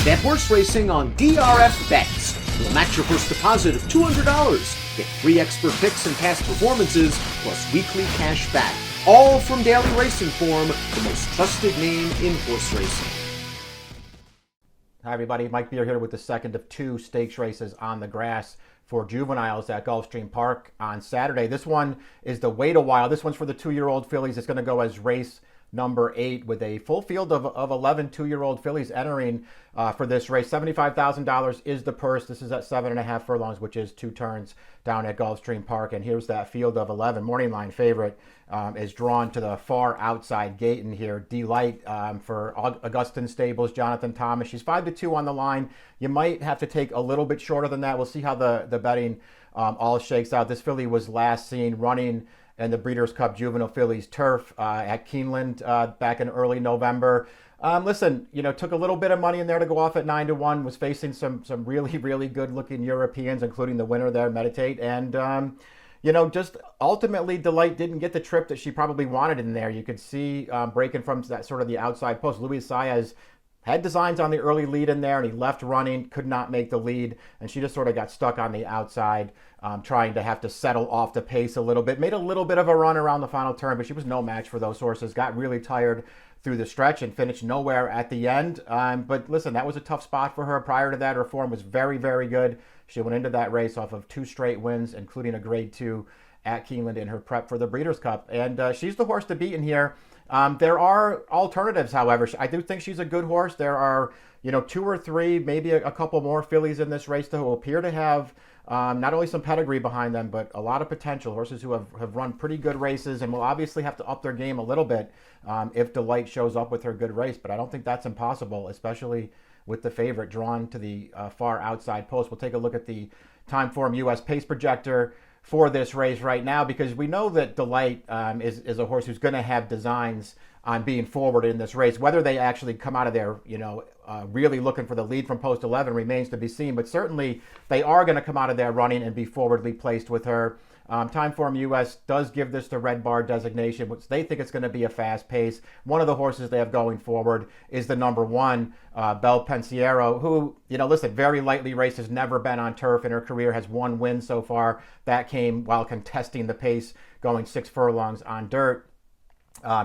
Bet horse racing on DRF Bets. We'll match your first deposit of $200. Get free expert picks and past performances, plus weekly cash back. All from Daily Racing Form, the most trusted name in horse racing. Hi everybody, Mike Beer here with the second of two stakes races on the grass for juveniles at Gulfstream Park on Saturday. This one is the Wait a While. This one's for the 2-year-old fillies. It's going to go as race number 8 with a full field of 11 2-year-old fillies entering for this race. $75,000 is the purse. This is at 7.5 furlongs, which is 2 turns down at Gulfstream Park. And here's that field of 11. Morning line favorite is drawn to the far outside gate in here. Delight for Augustin Stables, Jonathan Thomas. She's 5-2 on the line. You might have to take a little bit shorter than that. We'll see how the betting all shakes out. This filly was last seen running in the Breeders' Cup Juvenile Fillies Turf at Keeneland back in early November. Listen, took a little bit of money in there to go off at 9-1. Was facing some really good looking Europeans, including the winner there, Meditate, and just ultimately Delight didn't get the trip that she probably wanted in there. You could see breaking from that sort of the outside post. Luis Saez had designs on the early lead in there, and he left running, could not make the lead, and she just sort of got stuck on the outside, trying to have to settle off the pace a little bit. Made a little bit of a run around the final turn, but she was no match for those horses. Got really tired through the stretch and finished nowhere at the end. But listen, that was a tough spot for her. Prior to that, her form was very good. She went into that race off of 2 straight wins, including a grade 2 at Keeneland in her prep for the Breeders' Cup. And she's the horse to beat in here. There are alternatives, however. I do think she's a good horse. There are, 2 or 3, maybe a couple more fillies in this race who appear to have not only some pedigree behind them, but a lot of potential. Horses who have run pretty good races and will obviously have to up their game a little bit if Delight shows up with her good race. But I don't think that's impossible, especially with the favorite drawn to the far outside post. We'll take a look at the Timeform US pace projector for this race right now, because we know that Delight is a horse who's going to have designs on being forward in this race. Whether they actually come out of there, really looking for the lead from post 11 remains to be seen, but certainly they are going to come out of there running and be forwardly placed with her. Timeform US does give this the red bar designation, which they think it's going to be a fast pace. One of the horses they have going forward is the number 1, Bel Pensiero, who, listen, very lightly raced, has never been on turf in her career, has 1 win so far. That came while contesting the pace, going 6 furlongs on dirt.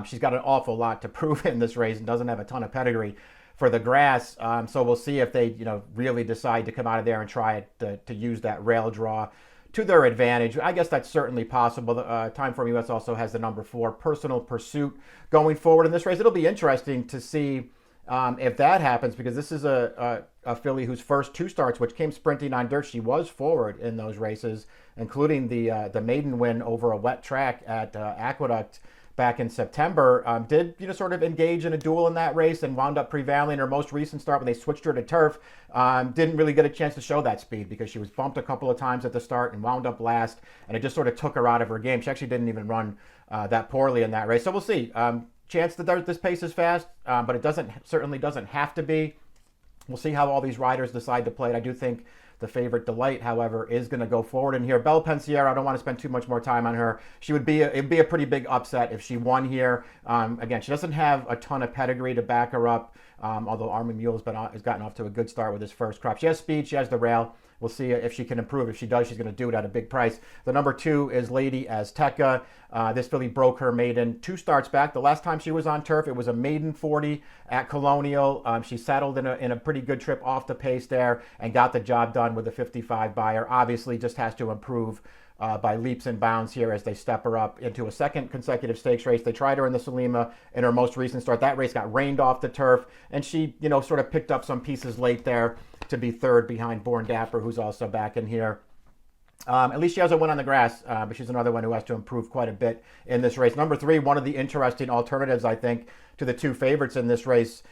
She's got an awful lot to prove in this race and doesn't have a ton of pedigree for the grass. So we'll see if they, really decide to come out of there and try to use that rail draw to their advantage. I guess that's certainly possible. Timeform US also has the number 4, Personal Pursuit, going forward in this race. It'll be interesting to see if that happens, because this is a filly whose first 2 starts, which came sprinting on dirt, she was forward in those races, including the maiden win over a wet track at Aqueduct back in September. Did sort of engage in a duel in that race and wound up prevailing. Her most recent start, when they switched her to turf, didn't really get a chance to show that speed, because she was bumped a couple of times at the start and wound up last, and it just sort of took her out of her game. She actually didn't even run that poorly in that race. So we'll see. Chance that this pace is fast, but it certainly doesn't have to be. We'll see how all these riders decide to play it. I do think the favorite Delight, however, is going to go forward in here. Bel Pensiero, I don't want to spend too much more time on her. It'd be a pretty big upset if she won here. Again, she doesn't have a ton of pedigree to back her up, although Army Mule has gotten off to a good start with his first crop. She has speed, she has the rail. We'll see if she can improve. If she does, she's going to do it at a big price. The number 2 is Lady Azteca. This filly broke her maiden 2 starts back. The last time she was on turf, it was a maiden 40 at Colonial. She settled in a pretty good trip off the pace there and got the job done with a 55 buyer. Obviously, just has to improve by leaps and bounds here as they step her up into a second consecutive stakes race. They tried her in the Salima in her most recent start. That race got rained off the turf, and she, sort of picked up some pieces late there to be 3rd behind Born Dapper, who's also back in here. At least she has a win on the grass, but she's another one who has to improve quite a bit in this race. Number 3, one of the interesting alternatives, I think, to the 2 favorites in this race,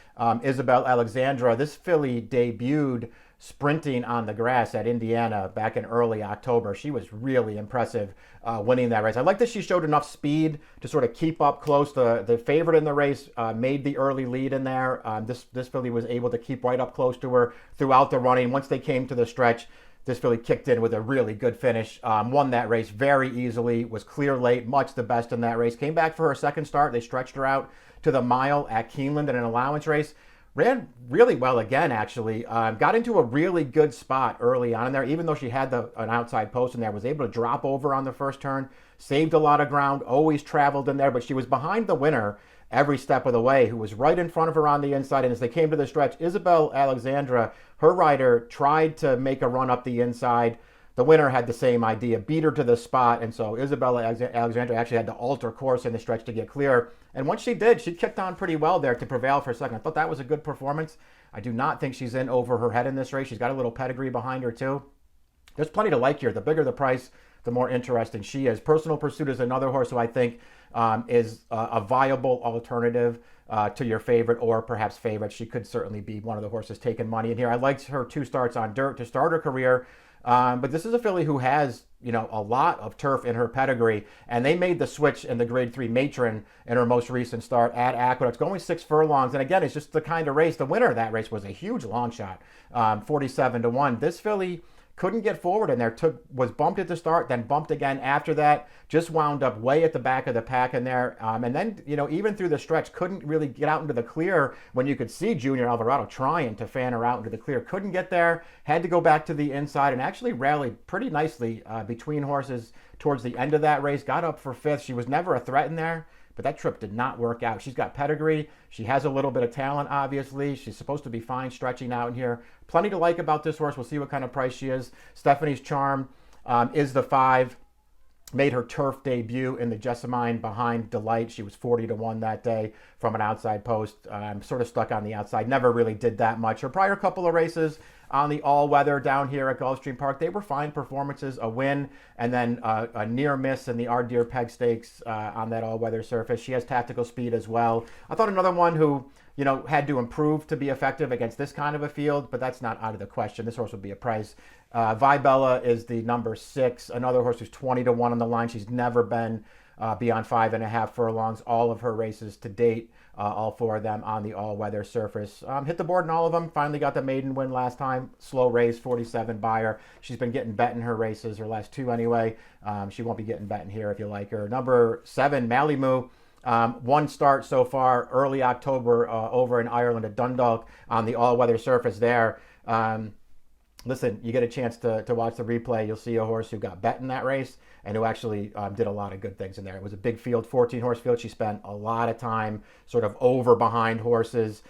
Isabel Alexandra. This filly debuted sprinting on the grass at Indiana back in early October. She was really impressive winning that race. I like that she showed enough speed to sort of keep up close. The favorite in the race made the early lead in there. This filly was able to keep right up close to her throughout the running. Once they came to the stretch, this filly kicked in with a really good finish, won that race very easily, was clear late, much the best in that race. Came back for her second start. They stretched her out to the mile at Keeneland in an allowance race. ran really well again, actually. Got into a really good spot early on in there, even though she had an outside post in there, was able to drop over on the first turn, saved a lot of ground, always traveled in there, but she was behind the winner every step of the way, who was right in front of her on the inside. And as they came to the stretch, Isabel Alexandra, her rider, tried to make a run up the inside. The winner had the same idea, beat her to the spot, and so Isabella Alexandra actually had to alter course in the stretch to get clear. And once she did, she kicked on pretty well there to prevail for a second. I thought that was a good performance. I do not think she's in over her head in this race. She's got a little pedigree behind her, too. There's plenty to like here. The bigger the price, the more interesting she is. Personal Pursuit is another horse who I think is a viable alternative to your favorite, or perhaps favorite. She could certainly be one of the horses taking money in here. I liked her 2 starts on dirt to start her career. But this is a filly who has, a lot of turf in her pedigree, and they made the switch in the Grade 3 Matron in her most recent start at Aqueduct, going 6 furlongs. And again, it's just the kind of race. The winner of that race was a huge long shot, 47-1. This filly couldn't get forward in there, was bumped at the start, then bumped again after that, just wound up way at the back of the pack in there. And then, even through the stretch, couldn't really get out into the clear when you could see Junior Alvarado trying to fan her out into the clear. Couldn't get there, had to go back to the inside, and actually rallied pretty nicely between horses towards the end of that race. Got up for 5th. She was never a threat in there, but that trip did not work out. She's got pedigree. She has a little bit of talent, obviously. She's supposed to be fine stretching out in here. Plenty to like about this horse. We'll see what kind of price she is. Stephanie's Charm is the 5. Made her turf debut in the Jessamine behind Delight. She was 40-1 that day from an outside post. Sort of stuck on the outside. Never really did that much. Her prior couple of races on the all-weather down here at Gulfstream Park, they were fine performances. A win and then a near miss in the Ardere Peg Stakes on that all-weather surface. She has tactical speed as well. I thought another one who had to improve to be effective against this kind of a field, but that's not out of the question. This horse would be a price. Vibella is the number 6, another horse who's 20-1 on the line. She's never been beyond 5.5 furlongs. All of her races to date, all 4 of them on the all-weather surface. Hit the board in all of them. Finally got the maiden win last time. Slow race, 47 buyer. She's been getting bet in her races, her last 2 anyway. She won't be getting bet in here if you like her. Number 7, Malimu. 1 start so far, early October over in Ireland at Dundalk on the all-weather surface there. Listen, you get a chance to watch the replay. You'll see a horse who got bet in that race and who actually did a lot of good things in there. It was a big field, 14-horse field. She spent a lot of time sort of over behind horses,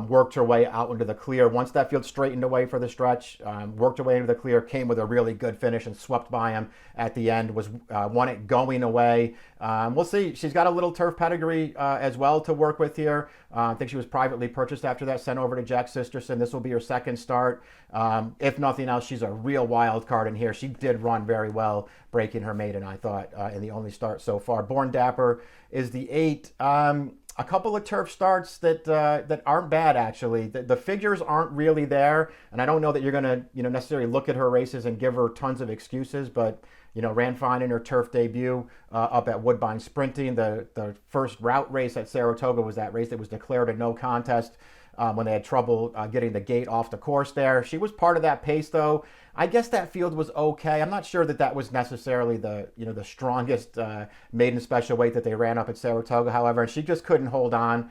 worked her way out into the clear. Once that field straightened away for the stretch, worked her way into the clear, came with a really good finish and swept by him at the end, won it going away. We'll see. She's got a little turf pedigree as well to work with here. I think she was privately purchased after that, sent over to Jack Sisterson. This will be her 2nd start. If nothing else, she's a real wild card in here. She did run very well, breaking her maiden, I thought, in the only start so far. Born Dapper is the 8. A couple of turf starts that aren't bad, actually. The figures aren't really there, and I don't know that you're going to necessarily look at her races and give her tons of excuses, but ran fine in her turf debut up at Woodbine Sprinting. The first route race at Saratoga was that race that was declared a no contest when they had trouble getting the gate off the course there. She was part of that pace, though. I guess that field was okay. I'm not sure that was necessarily the strongest maiden special weight that they ran up at Saratoga, however, and she just couldn't hold on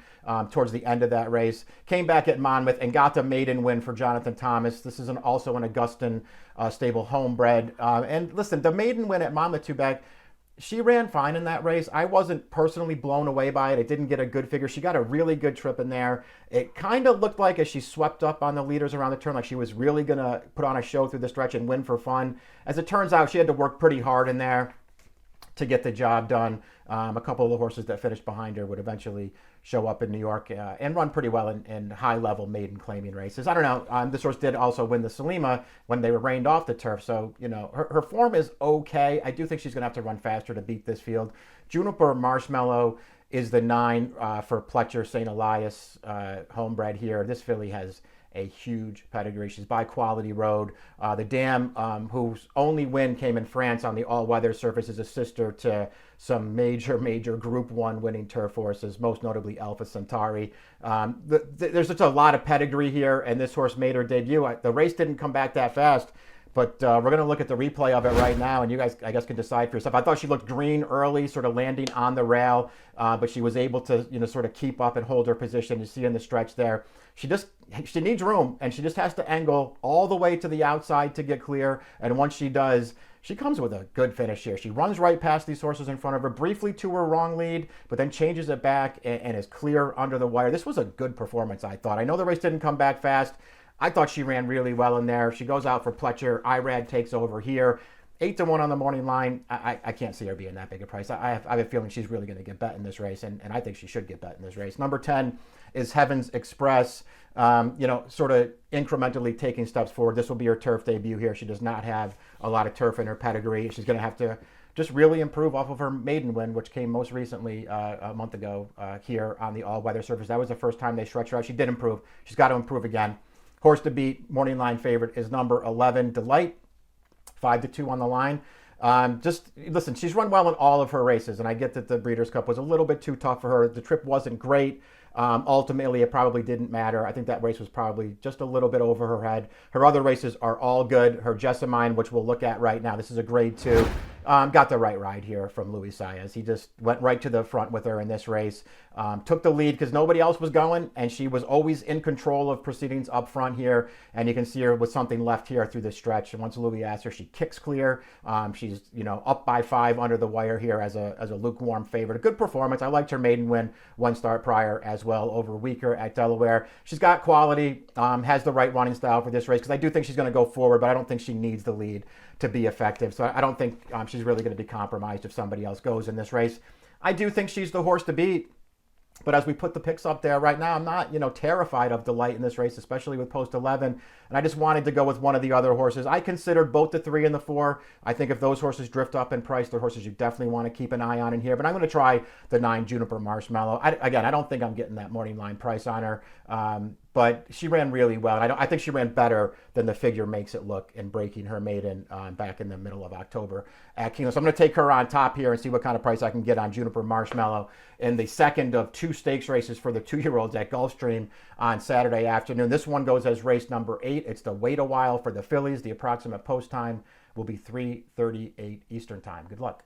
towards the end of that race. Came back at Monmouth and got the maiden win for Jonathan Thomas. This is also an Augustin stable homebred. And listen, the maiden win at Monmouth, too bad. She ran fine in that race. I wasn't personally blown away by it. It didn't get a good figure. She got a really good trip in there. It kind of looked like, as she swept up on the leaders around the turn, like she was really going to put on a show through the stretch and win for fun. As it turns out, she had to work pretty hard in there to get the job done. A couple of the horses that finished behind her would eventually show up in New York and run pretty well in high-level maiden claiming races. I don't know. This horse did also win the Salima when they were rained off the turf. So, her form is okay. I do think she's going to have to run faster to beat this field. Junipermarshmallow is the 9 for Pletcher St. Elias homebred here. This filly has a huge pedigree. She's by Quality Road. The dam, whose only win came in France on the all-weather surface, is a sister to some major Group 1 winning turf horses, most notably Alpha Centauri. There's just a lot of pedigree here, and this horse made her debut. The race didn't come back that fast, But we're going to look at the replay of it right now, and you guys, I guess, can decide for yourself. I thought she looked green early, sort of landing on the rail, but she was able to, sort of keep up and hold her position. You see in the stretch there, she needs room, and she just has to angle all the way to the outside to get clear. And once she does, she comes with a good finish here. She runs right past these horses in front of her, briefly to her wrong lead, but then changes it back and is clear under the wire. This was a good performance, I thought. I know the race didn't come back fast. I thought she ran really well in there. She goes out for Pletcher. Irad takes over here. 8-1 on the morning line. I can't see her being that big a price. I have a feeling she's really going to get bet in this race, and I think she should get bet in this race. Number 10 is Heaven's Express. Sort of incrementally taking steps forward. This will be her turf debut here. She does not have a lot of turf in her pedigree. She's going to have to just really improve off of her maiden win, which came most recently a month ago here on the all-weather surface. That was the first time they stretched her out. She did improve. She's got to improve again. Horse to beat, morning line favorite, is number 11, Delight. 5-2 on the line. Just listen, she's run well in all of her races, and I get that the Breeders' Cup was a little bit too tough for her. The trip wasn't great. Ultimately, it probably didn't matter. I think that race was probably just a little bit over her head. Her other races are all good. Her Jessamine, which we'll look at right now, this is a grade 2. Got the right ride here from Luis Saez. He just went right to the front with her in this race. Took the lead because nobody else was going, and she was always in control of proceedings up front here. And you can see her with something left here through the stretch. And once Louis asks her, she kicks clear. She's up by 5 under the wire here as a lukewarm favorite. A good performance. I liked her maiden win one start prior as well over Weaker at Delaware. She's got quality, has the right running style for this race because I do think she's going to go forward, but I don't think she needs the lead to be effective. So I don't think she's really going to be compromised if somebody else goes in this race. I do think she's the horse to beat. But as we put the picks up there right now, I'm not, terrified of Delight in this race, especially with post 11. And I just wanted to go with one of the other horses. I considered both the 3 and the 4. I think if those horses drift up in price, they're horses you definitely want to keep an eye on in here. But I'm going to try the 9 Junipermarshmallow. I don't think I'm getting that morning line price on her. But she ran really well. And I think she ran better than the figure makes it look in breaking her maiden back in the middle of October at Keeneland. So I'm going to take her on top here and see what kind of price I can get on Junipermarshmallow in the second of 2 stakes races for the 2-year-olds at Gulfstream on Saturday afternoon. This one goes as race number 8. It's the wait a while for the fillies. The approximate post time will be 3:38 Eastern time. Good luck.